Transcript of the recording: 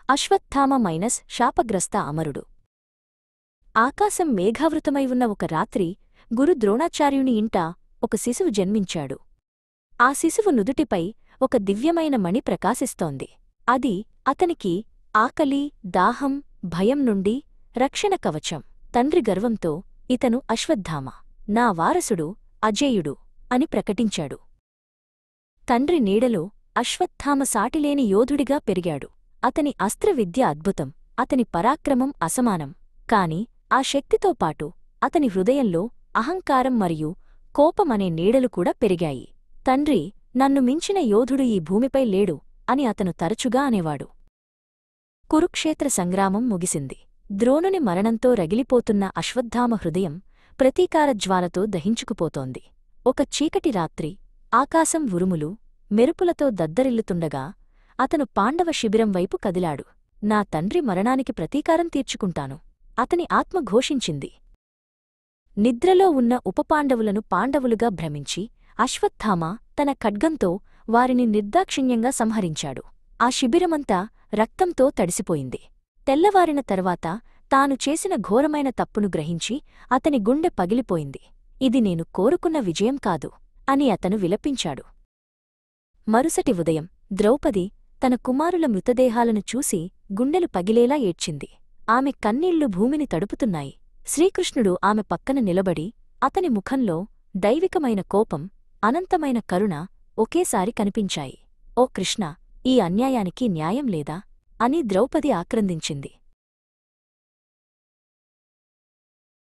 Ashwatthama minus శాపగ్రస్త అమరుడు. ఆకాశం మేఘావృతమై ఉన్న ఒక రాత్రి గురు ద్రోణాచార్యుని ఇంట ఒక శిశువు జన్మించాడు. ఆ శిశువు నుదుటిపై ఒక దివ్యమైన మణి ప్రకాశిస్తోంది. అది అతనికి ఆకలి, దాహం, భయం నుండి రక్షణ కవచం. తండ్రి గర్వంతో ఇతను అశ్వత్థామ, నా వారసుడు, అజేయుడు అని ప్రకటించాడు. తండ్రి నీడలో అశ్వత్థామ సాటిలేని యోధుడిగా పెరిగాడు. అతని అస్త్రవిద్య అద్భుతం, అతని పరాక్రమం అసమానం. కాని ఆ శక్తితో పాటు అతని హృదయంలో అహంకారం మరియు కోపమనే నీడలు కూడా పెరిగాయి. తండ్రి, నన్ను మించిన యోధుడు ఈ భూమిపై లేడు అని అతను తరచుగా అనేవాడు. కురుక్షేత్ర సంగ్రామం ముగిసింది. ద్రోణుని మరణంతో రగిలిపోతున్న అశ్వత్థామ హృదయం ప్రతీకారజ్వాలతో దహించుకుపోతోంది. ఒక చీకటి రాత్రి ఆకాశం ఉరుములు, మెరుపులతో దద్దరిల్లుతుండగా అతను పాండవ శిబిరం వైపు కదిలాడు. నా తండ్రి మరణానికి ప్రతీకారం తీర్చుకుంటాను, అతని ఆత్మ ఘోషించింది. నిద్రలో ఉన్న ఉపపాండవులను పాండవులుగా భ్రమించి అశ్వత్థామ తన ఖడ్గంతో వారిని నిర్దాక్షిణ్యంగా సంహరించాడు. ఆ శిబిరమంతా రక్తంతో తడిసిపోయింది. తెల్లవారిన తర్వాత తాను చేసిన ఘోరమైన తప్పును గ్రహించి అతని గుండె పగిలిపోయింది. ఇది నేను కోరుకున్న విజయం కాదు అని అతను విలపించాడు. మరుసటి ఉదయం ద్రౌపది తన కుమారుల మృతదేహాలను చూసి గుండెలు పగిలేలా ఏడ్చింది. ఆమె కన్నీళ్లు భూమిని తడుపుతున్నాయి. శ్రీకృష్ణుడు ఆమె పక్కన నిలబడి అతని ముఖంలో దైవికమైన కోపం, అనంతమైన కరుణ ఒకేసారి కనిపించాయి. ఓ కృష్ణ, ఈ అన్యాయానికి న్యాయం లేదా అని ద్రౌపది ఆక్రందించింది.